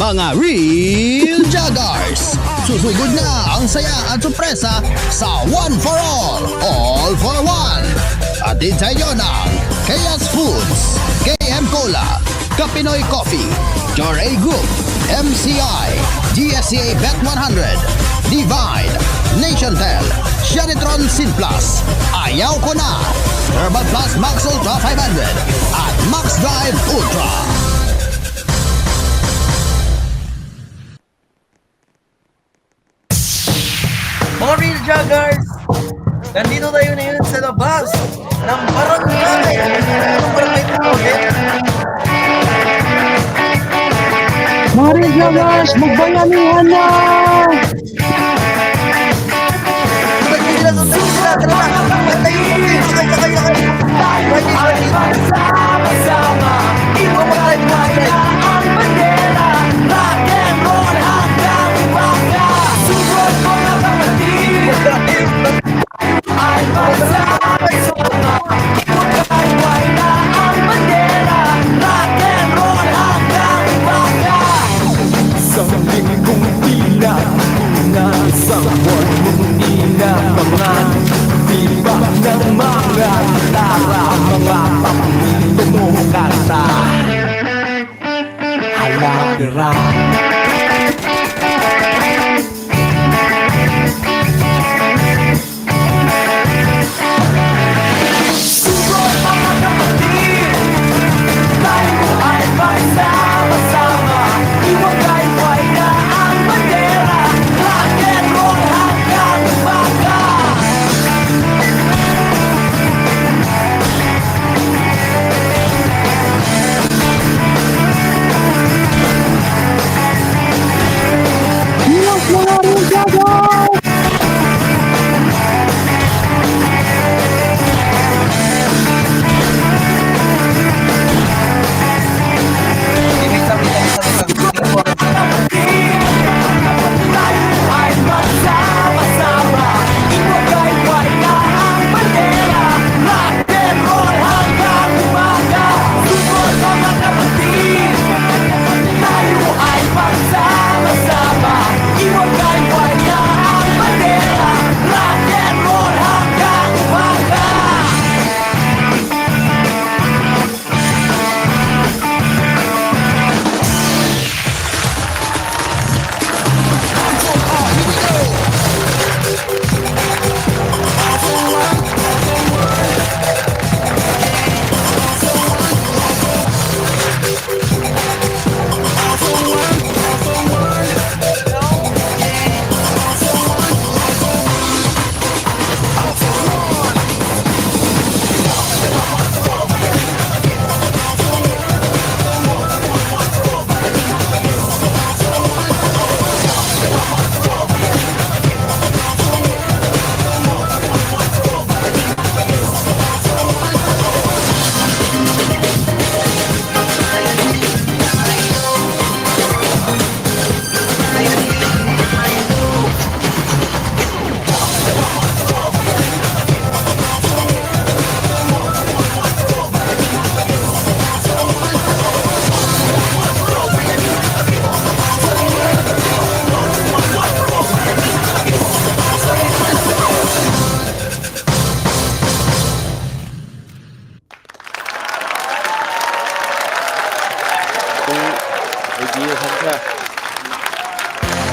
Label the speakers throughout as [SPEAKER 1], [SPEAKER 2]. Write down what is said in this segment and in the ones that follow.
[SPEAKER 1] mga real joggers. Susugod na ang saya at sorpresa sa One for All for One. Atid sa inyo ng Chaos Foods, KM Cola, Kapinoy Coffee, Joray Group, MCI, GSCA Bet 100, Divine, Nationtel, Shanitron Sin Plus, Ayaw Ko Na, Herbal Plus Max Ultra 500, at Max Drive Ultra.
[SPEAKER 2] Mga real joggers, nandito tayo na yun sa labas ng barangay. Anong barangay ito ulit?
[SPEAKER 3] Mga real joggers, magbayanihan na!
[SPEAKER 2] Tayo sila, tara na. Tayo mo, sakay. Ready. Sama-sama, iwan mo tayo ang bandera, rock and roll hanggang umaga. Susunod ko na kapatid, ay magsama-sama, iwan na ang bandera, rock and roll hanggang umaga.
[SPEAKER 4] Sa linggong tila, una isang buwan mong inabangan. Diba ng mga tara, mga papito mo kanta. Halagara.
[SPEAKER 2] Susunod mga kapatid, tayo ay magsama-sama, iwagay-way na ang bandera, rock and roll hanggang umaga.
[SPEAKER 3] Yes, mga real joggers!
[SPEAKER 2] Ay magsama-sama, iwagay-way na ang bandera, rock and roll hanggang umaga. Susunod mga kapatid, tayo ay magsama-sama, iwagay-way na ang bandera, rock and roll hanggang umaga.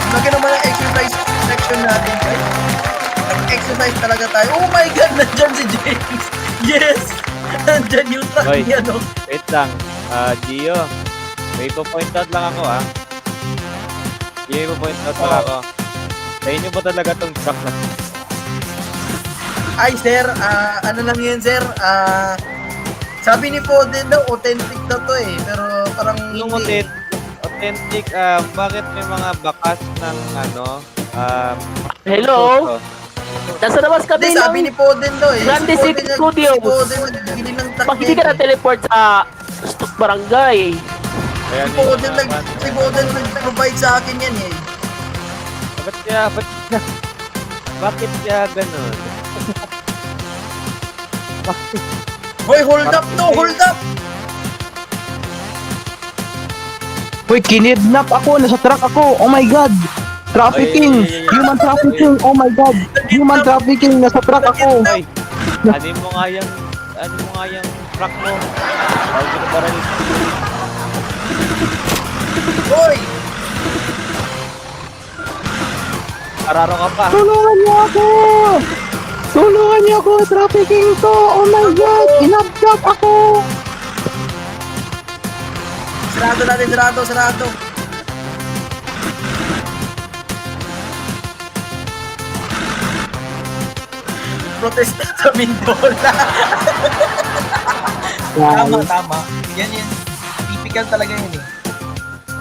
[SPEAKER 2] Lagi naman ang exercise section natin, guys. Nag-exercise talaga tayo. Oh my God! Nandyan si James! Yes! Nandyan yung truck
[SPEAKER 5] Hoy.
[SPEAKER 2] niya, no?
[SPEAKER 5] Wait lang. Gio, may po-point out lang ako, Gio, may po-point out lang ako. Sa inyo ba talaga tong truck na?
[SPEAKER 2] Ay, sir, ano lang yun, sir? Sabi ni Foden daw, authentic daw to eh. Pero parang
[SPEAKER 5] Yung
[SPEAKER 2] hindi.
[SPEAKER 5] authentic, bakit may mga bakas ng
[SPEAKER 3] Hello?
[SPEAKER 5] puso?
[SPEAKER 3] Nasa labas kami
[SPEAKER 2] Hindi, sabi ni
[SPEAKER 3] ng
[SPEAKER 2] Foden daw eh.
[SPEAKER 3] Grande
[SPEAKER 2] Si Foden
[SPEAKER 3] City
[SPEAKER 2] nag-
[SPEAKER 3] Studios.
[SPEAKER 2] Si Foden nagbili ng truck
[SPEAKER 3] pag hindi ka
[SPEAKER 2] niya,
[SPEAKER 3] na-teleport sa barangay.
[SPEAKER 5] Kaya
[SPEAKER 2] Si Foden si Foden nag-provide sa akin yan eh.
[SPEAKER 5] Bakit kaya ganun?
[SPEAKER 2] Hoy, hold up to! Hold up!
[SPEAKER 3] Uy, kinidnap ako, nasa truck ako. Oh my god. Trafficking,
[SPEAKER 5] Ay.
[SPEAKER 3] human trafficking. Oh my god. Human trafficking, nasa truck ako.
[SPEAKER 5] Hoy, ano mo nga yung truck mo? Tawag ko na para rin.
[SPEAKER 2] Hoy!
[SPEAKER 5] Araro ka pa.
[SPEAKER 3] Tulungan niyo ako. Tulungan niyo ako, trafficking to. Oh my god, inabdap ako.
[SPEAKER 2] Sarado natin, sarado. Protesta sa Mindola. Tama. Yan. Typical talaga yun eh.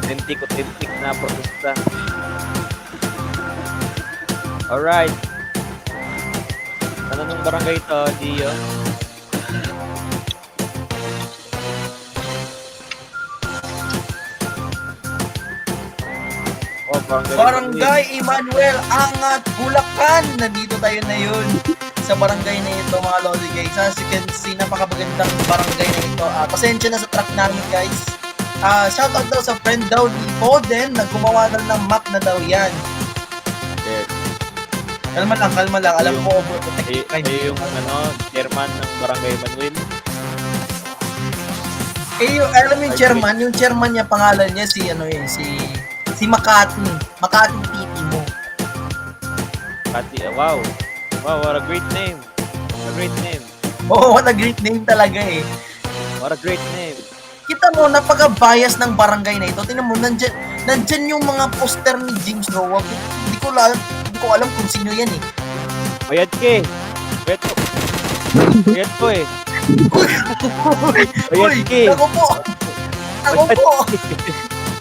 [SPEAKER 5] Authentic na protesta. Alright. Ano nung barangay to, Gio? Oh,
[SPEAKER 2] Barangay Emmanuel Angat, Bulacan. Nandito tayo na yun sa barangay na ito, mga lodi guys. As you can see, napakagandang barangay na ito. Pasensya na sa truck namin guys. Shoutout daw sa friend daw ni Foden na gumawa daw ng map na daw yan.
[SPEAKER 5] Yes.
[SPEAKER 2] Kalma lang. Alam ko overprotective kayo.
[SPEAKER 5] Kayo yung chairman ng barangay Manuel.
[SPEAKER 2] Alam mo yung chairman niya, pangalan niya si Makati Titi mo.
[SPEAKER 5] Pati, wow, what a great name.
[SPEAKER 2] Oh, what a great name talaga eh.
[SPEAKER 5] What a great name.
[SPEAKER 2] Kita mo, napaka-bias ng barangay na ito. Tingnan mo, nandyan yung mga poster ni James Roa. Hindi ko alam kung sino yan eh.
[SPEAKER 5] Bayad ka eh. Bayad ko eh.
[SPEAKER 2] Uy, ako po.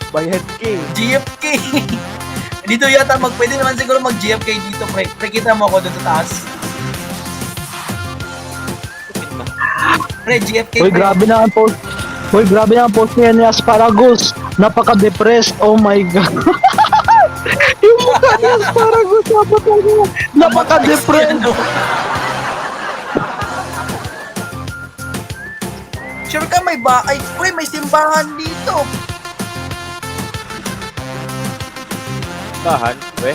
[SPEAKER 5] Bayad ka eh.
[SPEAKER 2] GFK. Dito yata pwede naman siguro mag-GFK dito, pre. Pre, kita mo ako doon sa taas. Pre, GFK.
[SPEAKER 3] Uy, grabe na ang post. Niya ni Asparagus. Napaka-depressed. Oh my god. Yung mukha ni Asparagus, napaka-depressed.
[SPEAKER 2] Sure ka may may simbahan dito.
[SPEAKER 5] Bahan, we?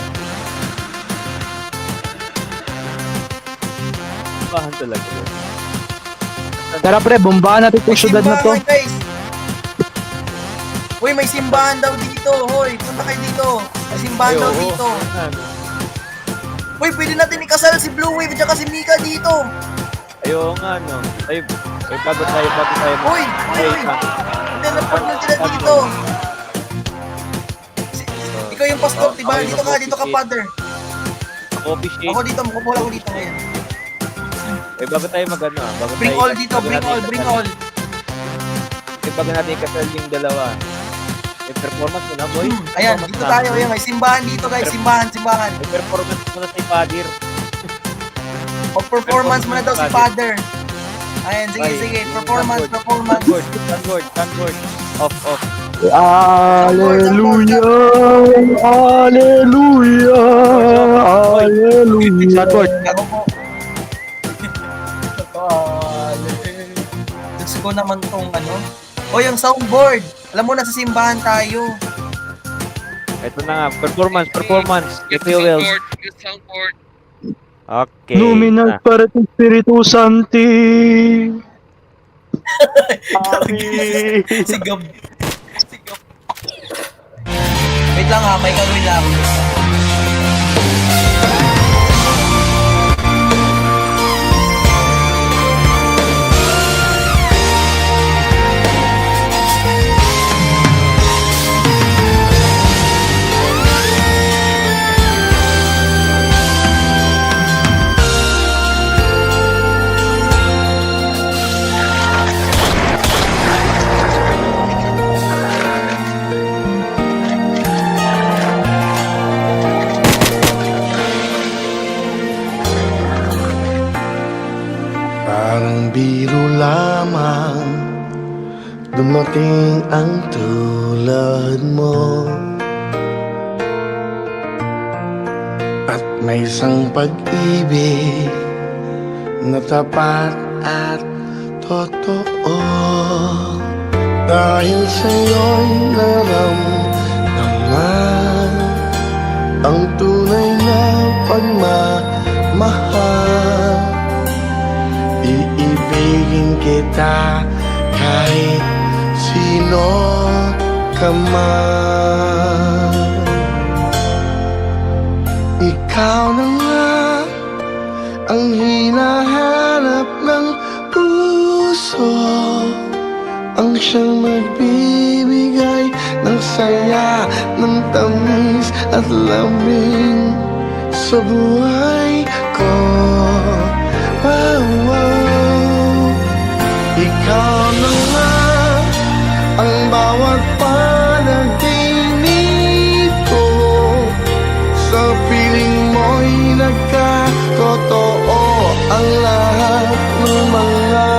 [SPEAKER 5] Bahan talaga yun.
[SPEAKER 3] Tara pre, bombahan natin itong syudad na to.
[SPEAKER 2] Simbahan, guys. Uy, may simbahan daw dito. Hoy, punta kayo dito. May simbahan daw dito. Uy, pwede natin ikasal si Blue Wave at si Mika dito.
[SPEAKER 5] Ayaw nga, no? Ay, bago tayo.
[SPEAKER 2] Uy. Teleport na sila dito. Ikaw yung pastor, diba? Dito ka, father.
[SPEAKER 5] Coffee shake.
[SPEAKER 2] Ako dito, makukuha ako dito ngayon.
[SPEAKER 5] Bago tayo
[SPEAKER 2] Bring all dito, bring all.
[SPEAKER 5] Bago natin ikasal yung dalawa. May performance mo na, boy.
[SPEAKER 2] Ayan, dito tayo. Ayan, may simbahan dito, guys. Simbahan.
[SPEAKER 5] May performance mo na sa father.
[SPEAKER 2] Mag-performance muna daw si father. Ayan, sige. Performance.
[SPEAKER 5] Stanford. Off.
[SPEAKER 3] Hallelujah.
[SPEAKER 2] Stanford. Ako po. Gusto ko naman tong O, yung soundboard. Alam mo, nasa simbahan tayo.
[SPEAKER 5] Ito na nga, performance. Ito yung Wells.
[SPEAKER 6] Good soundboard.
[SPEAKER 5] Okay.
[SPEAKER 3] Luminal Paret Espiritu Santi.
[SPEAKER 2] Sigab. Wait lang ha, may gagawin lang.
[SPEAKER 7] Parang biro lamang dumating ang tulad mo, at may isang pag-ibig na tapat at totoo. Dahil sa'yo'y naramdaman ang tunay na pagmamahal. Iibigin kita kahit sino ka man. Ikaw na nga ang hinahanap ng puso, ang siyang magbibigay ng saya, ng tamis at lambing sa buhay ko. Wow, wow. Ikaw na nga ang bawat panaginip ko, sa piling mo'y nagkatotoo ang lahat ng mga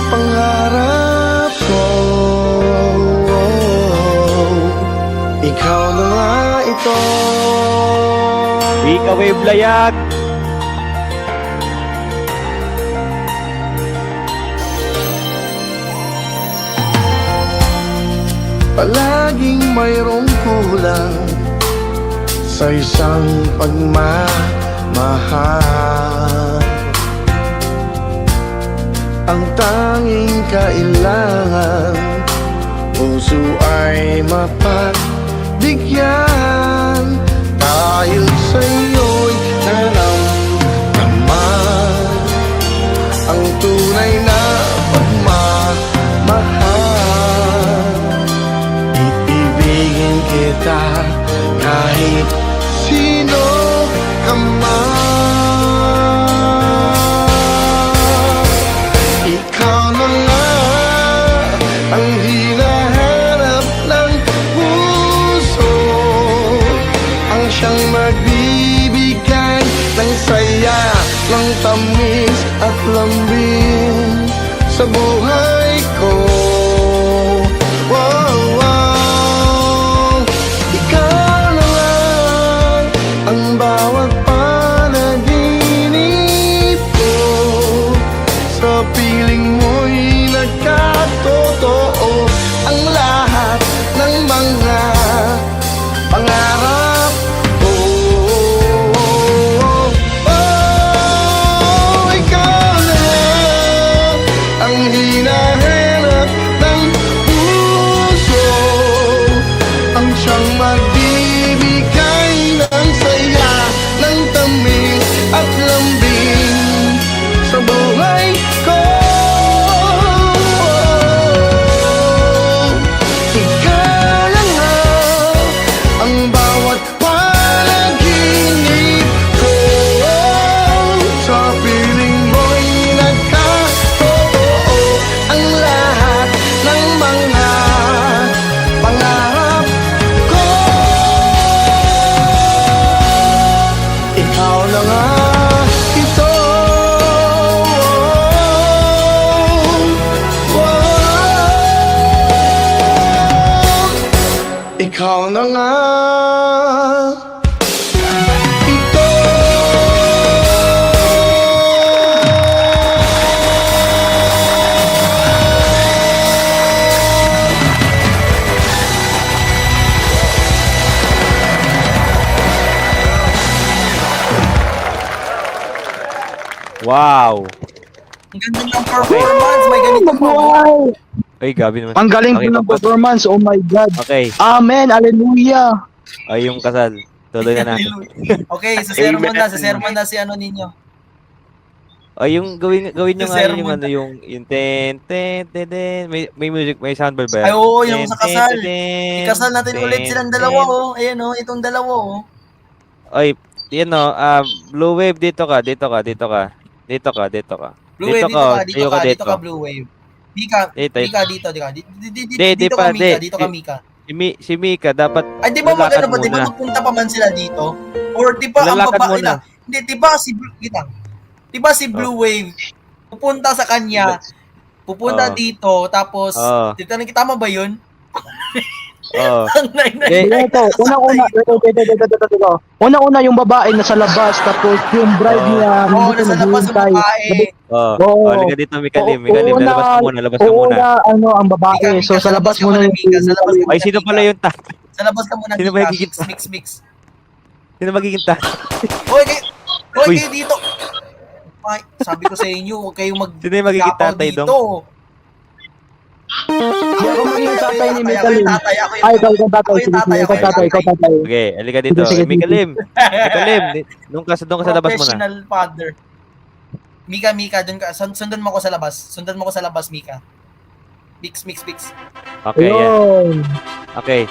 [SPEAKER 7] pangarap ko. Ikaw na nga ito.
[SPEAKER 5] Wika Wave Layag.
[SPEAKER 7] Palaging mayroong kulang sa isang pagmamahal. Ang tanging kailangan, puso ay mapagbigyan. Dahil sa'yo'y naramdaman ang tunay na pagmamahal. Iibigin kita kahit sino ka man. Ikaw na nga ang hinahanap ng puso, ang siyang magbibigay ng saya, ng tamis at lambing sa buhay ko. Wow, wow. Ikaw na nga ang bawat panaginip ko, sa piling mo'y nagkatotoo ang lahat ng mga pangarap ko. Ikaw na ang hinahanap ng puso, ang siyang magbibigay ng saya, ng tamis at lambing sa buhay ko. Ikaw na nga ang bawat panaginip ko, sa piling mo'y nagkatotoo ang lahat ng mga pangarap ko. Ikaw na nga ito. Ikaw na nga ito.
[SPEAKER 5] Wow.
[SPEAKER 2] Ang ganda ng performance, may ganito pa.
[SPEAKER 3] Wow!
[SPEAKER 5] Ay, gabi naman.
[SPEAKER 3] Ang galing
[SPEAKER 5] Okay,
[SPEAKER 3] po ng
[SPEAKER 5] tapos.
[SPEAKER 3] performance. Oh my God.
[SPEAKER 5] Okay.
[SPEAKER 3] Amen. Hallelujah.
[SPEAKER 5] Ay, yung kasal. Tuloy na natin.
[SPEAKER 2] Okay, sa sermon na si ano ninyo.
[SPEAKER 5] Ay, yung gawin nyo
[SPEAKER 2] Sa
[SPEAKER 5] nga yun, yung
[SPEAKER 2] sermon.
[SPEAKER 5] ano, yung ten, may music, may soundbar ba?
[SPEAKER 2] Ay, oo, yung
[SPEAKER 5] Ten,
[SPEAKER 2] sa kasal.
[SPEAKER 5] ten, ten,
[SPEAKER 2] Ikasal natin
[SPEAKER 5] ten,
[SPEAKER 2] ulit silang
[SPEAKER 5] ten.
[SPEAKER 2] dalawa, oh. Ayan, oh, itong dalawa, oh.
[SPEAKER 5] Ay, yan o, Blue Wave, dito ka. Dito ka.
[SPEAKER 2] Blue Wave, dito ka,
[SPEAKER 5] dito.
[SPEAKER 2] Blue Wave. Mika,
[SPEAKER 5] Dito.
[SPEAKER 2] dito ka.
[SPEAKER 5] Di
[SPEAKER 2] Dito
[SPEAKER 5] pa,
[SPEAKER 2] ka, Mika,
[SPEAKER 5] di.
[SPEAKER 2] dito ka, Mika.
[SPEAKER 5] Si Mika, dapat
[SPEAKER 2] Ay, di ba
[SPEAKER 5] lalakad
[SPEAKER 2] maganda ba? Di ba
[SPEAKER 5] muna.
[SPEAKER 2] magpunta pa man sila dito? Or di ba ang
[SPEAKER 5] Lalakad
[SPEAKER 2] babae
[SPEAKER 5] muna.
[SPEAKER 2] na? Hindi, di ba si Blue, di ba si Blue Wave pupunta sa kanya, pupunta
[SPEAKER 5] Oo.
[SPEAKER 2] dito, tapos
[SPEAKER 5] Oo.
[SPEAKER 2] tama ba yun?
[SPEAKER 5] Oo.
[SPEAKER 2] Ang nainay.
[SPEAKER 5] Eh,
[SPEAKER 3] Ito, una-una yung babae nasa labas, tapos yung bride
[SPEAKER 5] Oo.
[SPEAKER 3] niya,
[SPEAKER 2] Oo,
[SPEAKER 3] hindi ko
[SPEAKER 2] nasa labas yung
[SPEAKER 3] naghihintay.
[SPEAKER 2] babae.
[SPEAKER 5] Oo.
[SPEAKER 3] Oo.
[SPEAKER 5] Oh, liga dito, Mikalim. Mikalim,
[SPEAKER 3] Una-
[SPEAKER 5] lalabas ka muna, labas ka muna.
[SPEAKER 3] Una, ano, ang babae.
[SPEAKER 2] Mika,
[SPEAKER 3] So, sa labas
[SPEAKER 2] ka
[SPEAKER 3] muna
[SPEAKER 2] muna,
[SPEAKER 3] yung
[SPEAKER 2] Mika, sa labas ka
[SPEAKER 5] Ay,
[SPEAKER 2] muna,
[SPEAKER 5] sino pala
[SPEAKER 2] Mika.
[SPEAKER 5] yung ta?
[SPEAKER 2] Sa labas ka muna,
[SPEAKER 5] Sino
[SPEAKER 2] Mika.
[SPEAKER 5] magiging
[SPEAKER 2] Mix, mix, mix.
[SPEAKER 5] Sino magiging ta?
[SPEAKER 2] Hoy,
[SPEAKER 5] Uy.
[SPEAKER 2] kayo dito. Ay, sabi ko sa inyo, huwag kayong
[SPEAKER 5] Sino yung magiging
[SPEAKER 2] magkapaw
[SPEAKER 5] tatay,
[SPEAKER 2] dito.
[SPEAKER 5] Dong?
[SPEAKER 3] Ako magiging tatay ni
[SPEAKER 2] Ako
[SPEAKER 3] Mikalim.
[SPEAKER 2] yung tatay, ako yung
[SPEAKER 3] Ay, ikaw yung tatay.
[SPEAKER 2] Ako yung
[SPEAKER 3] Sige,
[SPEAKER 2] tatay,
[SPEAKER 3] sige,
[SPEAKER 2] ako yung
[SPEAKER 3] ikaw
[SPEAKER 2] tatay.
[SPEAKER 3] tatay.
[SPEAKER 5] Okay, halika dito.
[SPEAKER 3] Sige, sige, sige.
[SPEAKER 5] Mikalim. Mikalim, doon ka sa labas muna.
[SPEAKER 2] Professional father. Mika, dun ka. Sundan mo ko sa labas. Sundan mo ko sa labas, Mika. Mix, mix, mix.
[SPEAKER 5] Okay, yan.
[SPEAKER 3] Ayun.
[SPEAKER 5] Okay.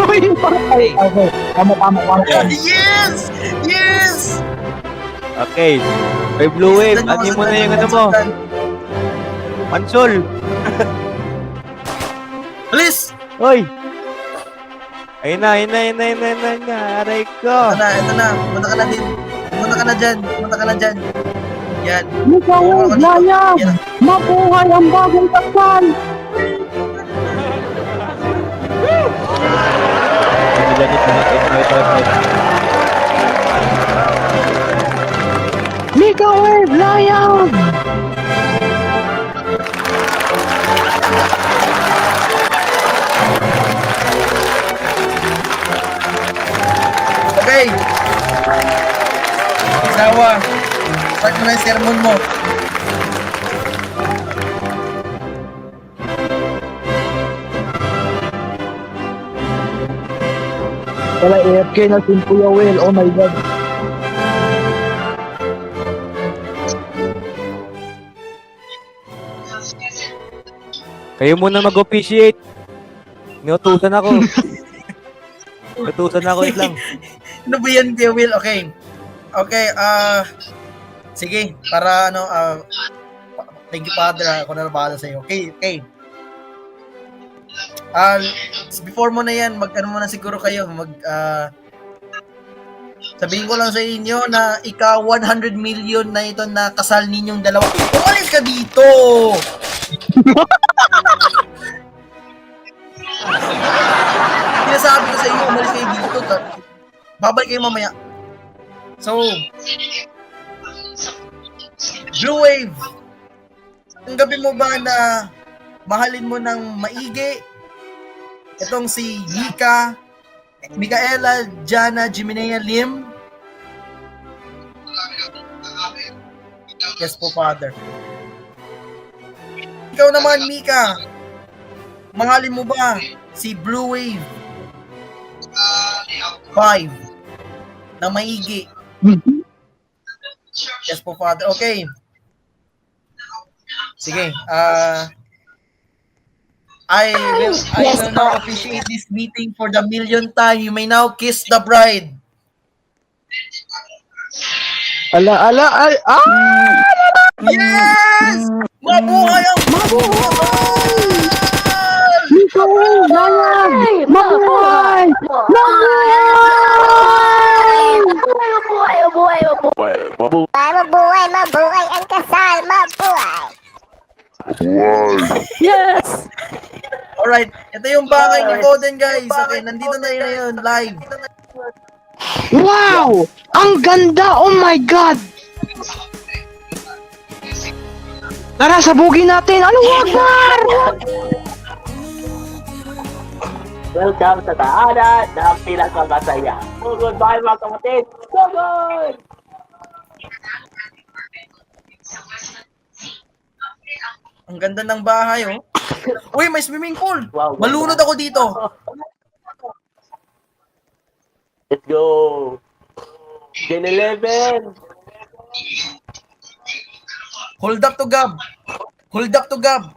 [SPEAKER 3] Uy, patay. Okay, tama.
[SPEAKER 2] Yes! Yes!
[SPEAKER 5] Okay. May blue wave.
[SPEAKER 2] Sundan
[SPEAKER 5] Ano mo na yung ano mo?
[SPEAKER 2] sundan.
[SPEAKER 5] Mansol.
[SPEAKER 2] Please!
[SPEAKER 5] Hoy. Ayun na. Aray ko.
[SPEAKER 2] Ito na. Punta ka na din. Punta ka na dyan. Yan.
[SPEAKER 3] Ikaw, Laya.
[SPEAKER 2] Yan.
[SPEAKER 3] Mabuhay ang bagong kasal. Mikael, Lion!
[SPEAKER 2] Okay. Isawa. Start mo na yung sermon mo.
[SPEAKER 3] Wala, AFK na si Kuya Will. Oh my God.
[SPEAKER 5] Kayo muna mag-officiate. Inutusan ako. Inutusan ako, wait lang.
[SPEAKER 2] Ano ba yan, Kuya Will? Okay. Okay, sige, para thank you, Father. Ako na bahala sa'yo. Okay. Before mo na yan, mag-ano muna siguro kayo, sabihin ko lang sa inyo na ikaw 100 million na ito na kasal ninyong dalawa. Umalis ka dito! Sinasabi ko sa inyo, umalis kayo dito. Babalik kayo mamaya. So, Blue Wave, ang gabi mo ba na mahalin mo ng maigi itong si Mika, Micaela, Jana, Jimenea, Lim? Yes po, Father. Ikaw naman, Mika, mahalin mo ba si Blue Wave 5 na maigi? Yes po, Father. Okay. Sige. I will now officiate this meeting for the millionth time. You may now kiss the bride. Yes! Mabuhay ang mabuhay!
[SPEAKER 3] Mikael, Lion! Mabuhay!
[SPEAKER 6] Mabuhay ang kasal, mabuhay.
[SPEAKER 8] Yes!
[SPEAKER 2] Alright, ito yung bangay ni Foden, guys. Okay, nandito na yun live.
[SPEAKER 3] Wow! Ang ganda! Oh my God! Tara, sabugin natin! Ano, Wagner?
[SPEAKER 8] Welcome sa tahanan ng pinagmamasaya. Goodbye mga kapatid! Good!
[SPEAKER 2] Ang ganda ng bahay, oh. Uy, may swimming pool.
[SPEAKER 8] Wow,
[SPEAKER 2] Malunod ako dito.
[SPEAKER 8] Let's go! Gen 11!
[SPEAKER 2] Hold up to Gab. Hold up to Gab.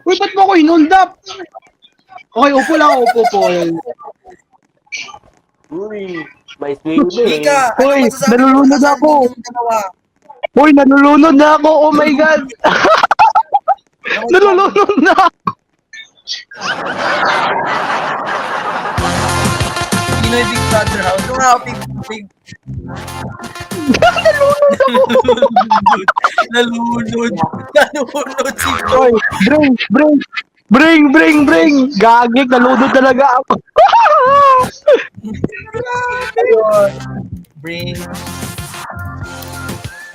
[SPEAKER 3] Uy, ba't mo ako hinhold up? Okay, upo lang, upo po.
[SPEAKER 8] Uy! May swimming!
[SPEAKER 2] Mika, ano
[SPEAKER 3] Uy,
[SPEAKER 2] masasabi mo
[SPEAKER 3] nalulunod
[SPEAKER 2] sa
[SPEAKER 3] ako.
[SPEAKER 2] ninyong dalawa?
[SPEAKER 3] Uy, nalulunod na ako! Oh my God! Nalulunod na ako!
[SPEAKER 2] Pinoy Big Brother House. Ito nga, big... Nalunod si
[SPEAKER 3] Uy, drink! Bring! Gagik, naludod talaga ako.
[SPEAKER 2] Ayun. Bring.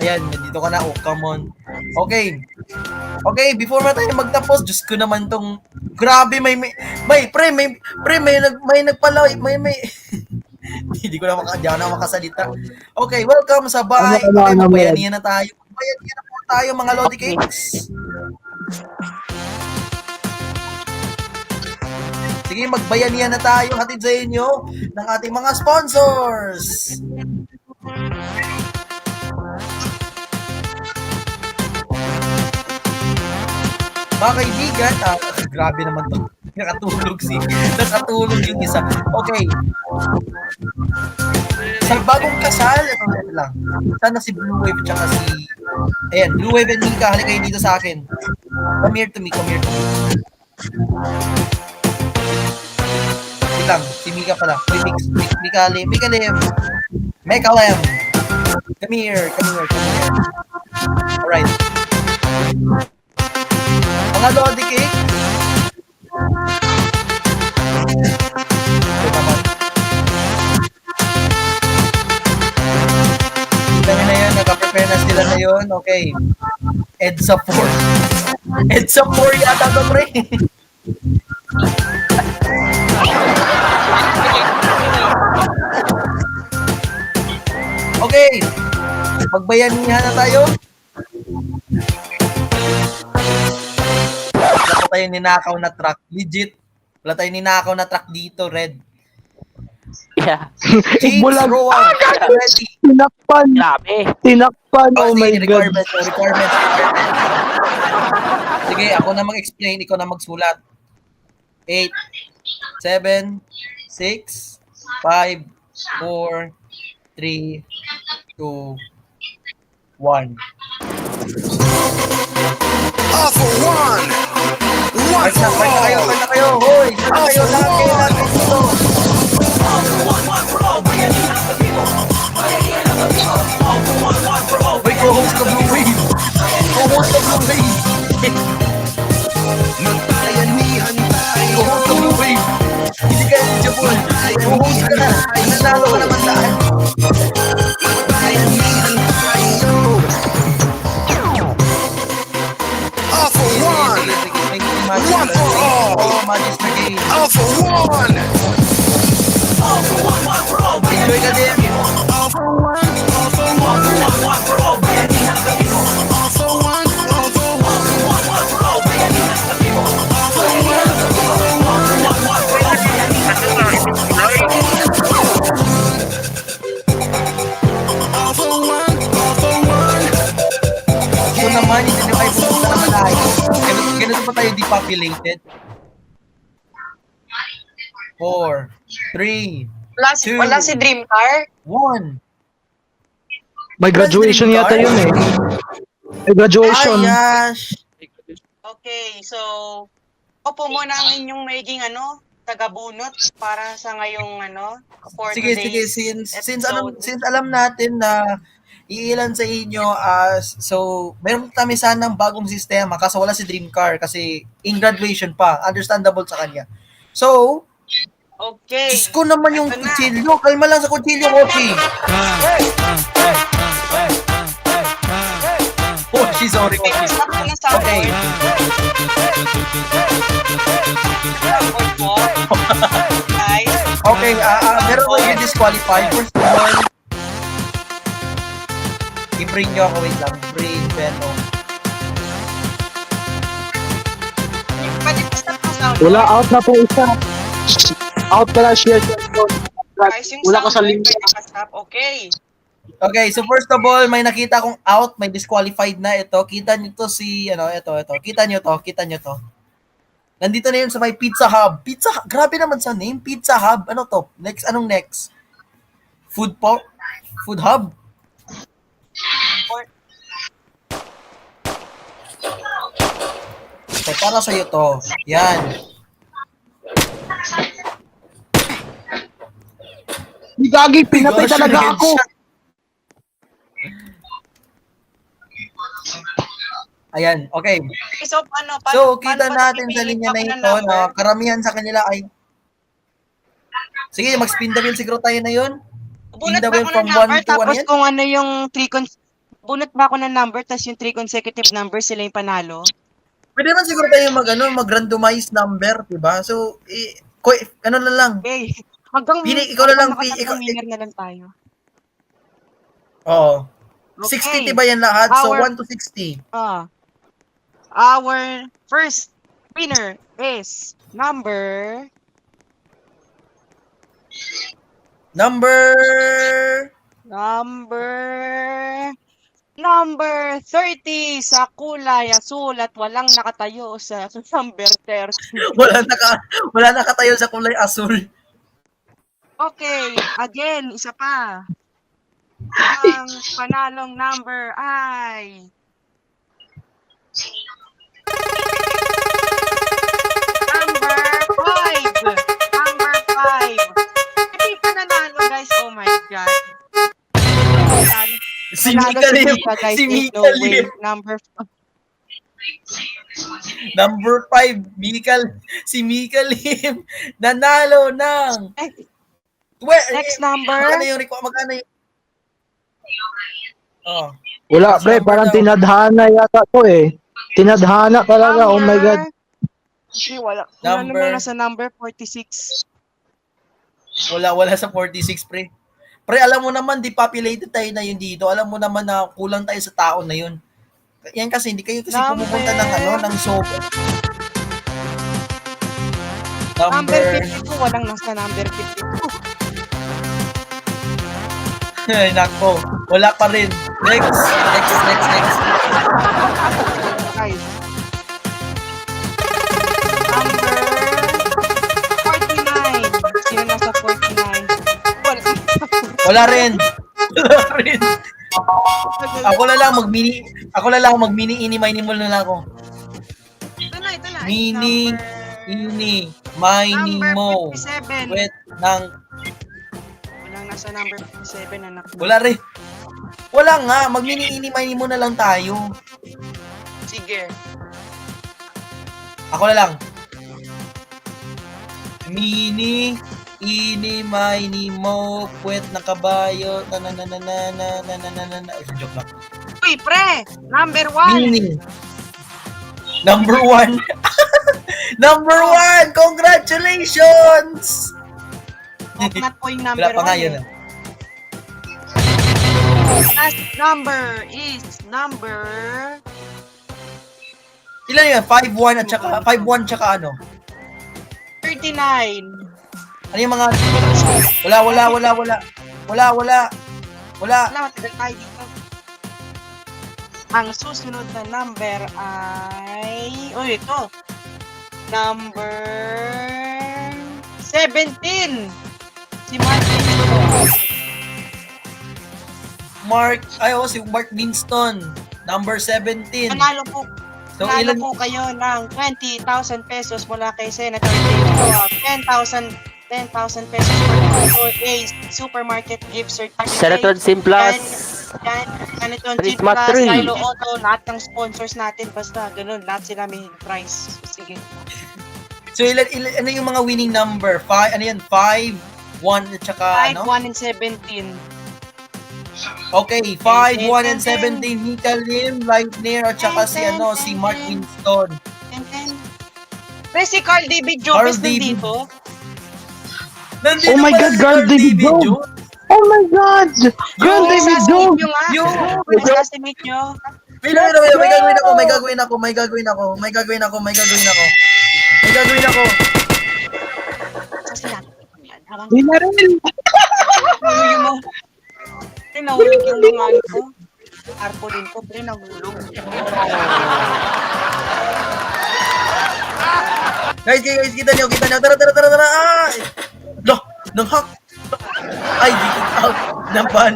[SPEAKER 2] Ayan, nandito ka na. Oh, come on. Okay. Okay, before na tayo magtapos, Diyos ko naman tong... Grabe, may nagpala, may... Hindi ko na makasalita. Okay, welcome sa bahay. Okay, magbayanihan na tayo. Magbayanihan na po tayo, mga Lodi Cakes. Sige, magbayanihan na tayo. Hatid sa inyo ng ating mga sponsors. Mga kaibigan, grabe naman to. Nakatulog yung isa. Okay. Sa bagong kasal, ito lang. Sana si Blue Wave tsaka si... Ayan, Blue Wave and Mika, halika kayo dito sa akin. Come here to me. Wait lang, si Mika pala. Wait, Mika Lim. Come here. Alright. Mga Lodi Cake. Ito naman. Kita nyo na yun, nakaprepare na sila na yun. Okay. EDSA 4. EDSA 4 yata to, pre. Okay. Magbayanihan na tayo. Wala tayong ninakaw na truck. Legit. Wala tayong ninakaw na truck dito, Red.
[SPEAKER 8] Yeah.
[SPEAKER 2] James
[SPEAKER 3] Bulag.
[SPEAKER 2] Rowan, ready.
[SPEAKER 3] Tinakpan, oh my God.
[SPEAKER 2] Requirements. Sige, ako na mag-explain, ikaw na magsulat. 8, 7, 6, 5, 4, 3, 2, 1.
[SPEAKER 7] All for one. One for
[SPEAKER 2] Fight na
[SPEAKER 7] all.
[SPEAKER 2] kayo. Hoy, lahat kayo dito. Hoy, co-host ka Blue Wave. Co-host ka Blue Wave.
[SPEAKER 7] Magbayanihan tayo.
[SPEAKER 2] Co-host ka Blue Wave. Hindi ka eligible. Co-host ka na. Nanalo ka naman daan.
[SPEAKER 7] Magbayanihan tayo. All for one. One for all.
[SPEAKER 2] Oh, Magister Game.
[SPEAKER 7] All for one.
[SPEAKER 2] Enjoy ka din.
[SPEAKER 7] All for one. All for one. All for one. All for one. All for one. All for one. All for one.
[SPEAKER 2] Ito naman, hindi nyo kayo pupunta na malayo. Ganito pa tayo depopulated. 4, 3,
[SPEAKER 9] Wala si Dream Car?
[SPEAKER 2] 1.
[SPEAKER 3] May graduation yata yun eh. May graduation.
[SPEAKER 2] Ayash!
[SPEAKER 9] Okay, so opo muna ang inyong magiging tagabunot para sa ngayong for
[SPEAKER 2] Sige,
[SPEAKER 9] today's
[SPEAKER 2] since
[SPEAKER 9] episode.
[SPEAKER 2] alam natin na iilan sa inyo so meron kami sanang bagong sistema kasi wala si Dream Car kasi in graduation pa, understandable sa kanya. So,
[SPEAKER 9] Okay.
[SPEAKER 2] Diyos ko naman yung
[SPEAKER 9] Ito na.
[SPEAKER 2] kutsilyo. Kalma lang sa kutsilyo, Kochi. Kochi, sorry,
[SPEAKER 9] Okay,
[SPEAKER 2] Kochi.
[SPEAKER 9] stop ko na sa
[SPEAKER 2] Okay.
[SPEAKER 9] Nice.
[SPEAKER 2] Okay, meron ko yung disqualified. First of all, i-bring nyo ako, wait lang. Bring Venom.
[SPEAKER 9] Pwede pa stop ang sound.
[SPEAKER 3] Wala, out na po isa. Out pala, share.
[SPEAKER 9] Guys, yung
[SPEAKER 3] Wala ko sa
[SPEAKER 9] sound
[SPEAKER 3] link.
[SPEAKER 9] pwede pa-stop. Okay.
[SPEAKER 2] Okay, so first of all, may nakita kong out, may disqualified na ito. Kita nyo to si, ito. Kita nyo to. Nandito na yun sa may Pizza Hub. Grabe naman sa name, Pizza Hub. Ano to? Anong next? Food Hub? Okay, para sa'yo to. Yan.
[SPEAKER 3] Di gagi, pinatay
[SPEAKER 2] Gosh,
[SPEAKER 3] talaga ako.
[SPEAKER 2] headshot. Ayan, okay.
[SPEAKER 9] So, paano
[SPEAKER 2] So, kita
[SPEAKER 9] paano
[SPEAKER 2] natin sa
[SPEAKER 9] pipili
[SPEAKER 2] linya
[SPEAKER 9] ako
[SPEAKER 2] na
[SPEAKER 9] ng
[SPEAKER 2] ito
[SPEAKER 9] number?
[SPEAKER 2] na karamihan sa kanila ay... Sige, mag-spin the wheel siguro tayo na yun. Spin
[SPEAKER 9] Bunot
[SPEAKER 2] the
[SPEAKER 9] ba
[SPEAKER 2] wheel
[SPEAKER 9] ako
[SPEAKER 2] from
[SPEAKER 9] ng number
[SPEAKER 2] 1 to ano
[SPEAKER 9] tapos
[SPEAKER 2] yan?
[SPEAKER 9] kung ano yung bunot ba ako ng number tapos yung 3 consecutive numbers sila yung panalo?
[SPEAKER 2] Pwede naman siguro tayo mag-randomize number, diba? So, ano na lang.
[SPEAKER 9] Okay. Hanggang
[SPEAKER 2] Ikaw na lang,
[SPEAKER 9] nakatatlong winner na lang tayo.
[SPEAKER 2] Oo.
[SPEAKER 9] Okay.
[SPEAKER 2] 60 ba yan lahat? So,
[SPEAKER 9] Our-
[SPEAKER 2] 1 to 60.
[SPEAKER 9] Our first winner is number number 30 sa kulay asul at walang nakatayo sa number 30.
[SPEAKER 2] Wala nakatayo sa kulay asul.
[SPEAKER 9] Okay, again, isa pa. Ang panalong number ay number 5. Number 5. Hindi pa nanalo, guys. Oh my God.
[SPEAKER 2] Si
[SPEAKER 9] Nanalo
[SPEAKER 2] Mika Lim.
[SPEAKER 9] Mika, guys.
[SPEAKER 2] Si
[SPEAKER 9] Ain't
[SPEAKER 2] Mika
[SPEAKER 9] no way.
[SPEAKER 2] Lim. Number 5, si Mika Lim. Nanalo ng...
[SPEAKER 9] Next number.
[SPEAKER 2] Magkano yung Oh.
[SPEAKER 3] Wala,
[SPEAKER 2] Next
[SPEAKER 3] pre,
[SPEAKER 2] number
[SPEAKER 3] parang
[SPEAKER 2] daw.
[SPEAKER 3] tinadhana yata to eh. Tinadhana talaga, oh my God.
[SPEAKER 9] Hindi, wala.
[SPEAKER 2] Number-
[SPEAKER 9] Wala naman sa number 46.
[SPEAKER 2] Wala sa 46, pre. Pre, alam mo naman, depopulated tayo na yun dito. Alam mo naman na kulang tayo sa tao na yun. Yan kasi, hindi kayo kasi
[SPEAKER 9] Number-
[SPEAKER 2] pumupunta ng show.
[SPEAKER 9] Number
[SPEAKER 2] Number...
[SPEAKER 9] 52, walang nasa number 52.
[SPEAKER 2] Ay, nako. Wala pa rin. Next.
[SPEAKER 9] Guys. Number 49. Sino nasa 49? Wala.
[SPEAKER 2] Wala rin. Ako na lang mag-mini ini mo na lang ako.
[SPEAKER 9] Ito na.
[SPEAKER 2] Mini, ini, mini
[SPEAKER 9] Number
[SPEAKER 2] mo.
[SPEAKER 9] 57.
[SPEAKER 2] Wait, ng...
[SPEAKER 9] Walang nasa number 57, anak.
[SPEAKER 2] Wala nga, mag-mini ini mo na lang tayo.
[SPEAKER 9] Sige.
[SPEAKER 2] Ako na lang. Mini, ini, mo, puwet ng kabayo, joke lang.
[SPEAKER 9] Uy, pre! Number 1!
[SPEAKER 2] Mini. Number 1. Number 1! Congratulations!
[SPEAKER 9] Not po yung number
[SPEAKER 2] Wala pa nga
[SPEAKER 9] 1
[SPEAKER 2] yun.
[SPEAKER 9] eh. Last number is number...
[SPEAKER 2] Ilan yun? 5-1 tsaka ano?
[SPEAKER 9] 39.
[SPEAKER 2] Ano yung mga... Wala.
[SPEAKER 9] Wala, matagal tayo dito. Ang susunod na number ay... Uy, ito. Number... 17. Si Martin.
[SPEAKER 2] si Mark Winston. Number 17.
[SPEAKER 9] Nanalo po.
[SPEAKER 2] So,
[SPEAKER 9] Nanalo
[SPEAKER 2] ilan...
[SPEAKER 9] po kayo ng 20,000 pesos mula kay Senator Dave. 10,000 pesos for a supermarket gift certificate.
[SPEAKER 8] Senator Simplas.
[SPEAKER 9] Senator
[SPEAKER 8] Prisma
[SPEAKER 9] Simplas,
[SPEAKER 8] 3.
[SPEAKER 9] Lilo Auto, lahat ng sponsors natin. Basta ganun, lahat sila may prize. Sige.
[SPEAKER 2] So, ano yung mga winning number? 5, 1, at saka
[SPEAKER 9] 5, 1, and 17.
[SPEAKER 2] Okay, 5, 1, and 17. Mika Lim, Lightner, at saka si Mark Winston.
[SPEAKER 9] Pre, si Carl David Jopez nandito.
[SPEAKER 3] Oh my God, Carl David Jones! Oh my God! Carl David Jones!
[SPEAKER 9] Nag-assassinate nyo.
[SPEAKER 2] Wait, may gagawin ako.
[SPEAKER 9] Assassinate.
[SPEAKER 3] Hindi na rin!
[SPEAKER 9] Nahuli mo. Pre, nahulog yung mga ko. Arpolin ko, pre, nahulog.
[SPEAKER 2] Guys, kita nyo. Tara. Loh, nang-hack. Ay, dito out. Naban.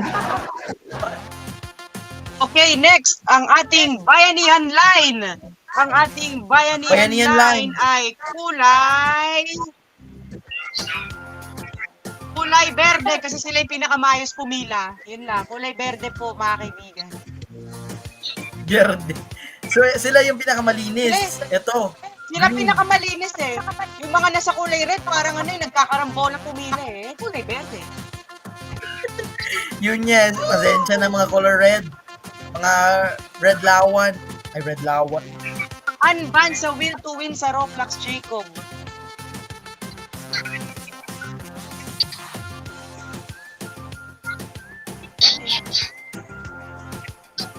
[SPEAKER 9] Okay, next, ang ating Bayanihan Line. Ang ating Bayanihan Line ay kulay berde kasi sila yung pinakamayos pumila. Yun lang, kulay berde po mga kaibigan.
[SPEAKER 2] Gerde. Sila yung pinakamalinis. Ito.
[SPEAKER 9] Sila pinakamalinis eh. Yung mga nasa kulay red, parang ano nagkakarambola pumila eh. Kulay verde.
[SPEAKER 2] Yun yan. Pasensya na mga color red. Mga red lawan. Ay, red lawan.
[SPEAKER 9] Unban sa will to win sa Roblox, Jacob.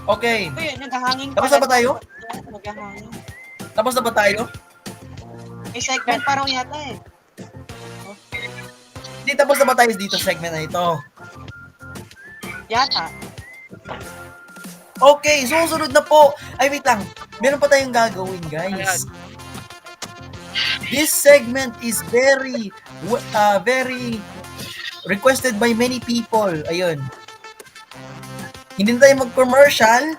[SPEAKER 2] Okay.
[SPEAKER 9] Ayun, naghahangin
[SPEAKER 2] Tapos na ba tayo?
[SPEAKER 9] Naghahangin.
[SPEAKER 2] Tapos na ba tayo?
[SPEAKER 9] May segment pa raw yata eh.
[SPEAKER 2] Hindi, tapos na ba tayo dito sa segment na ito?
[SPEAKER 9] Yata.
[SPEAKER 2] Okay, susunod na po. Ay, wait lang. Meron pa tayong gagawin, guys. This segment is very requested by many people. Ayun. Hindi na tayo mag-commercial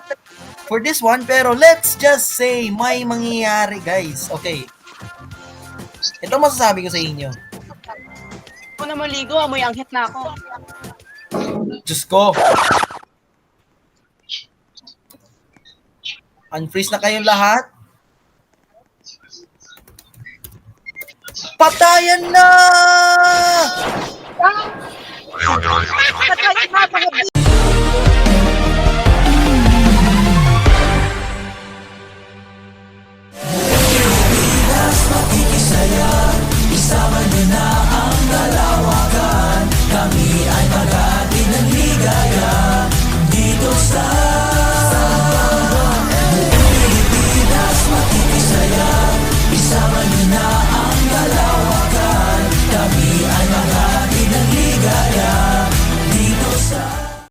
[SPEAKER 2] for this one, pero let's just say may mangyayari, guys. Okay. Ito masasabi ko sa inyo.
[SPEAKER 9] Ako na maligo, amoy anghit na ako.
[SPEAKER 2] Diyos ko. Unfreeze na kayong lahat. Patayan na!
[SPEAKER 4] Isama niyo na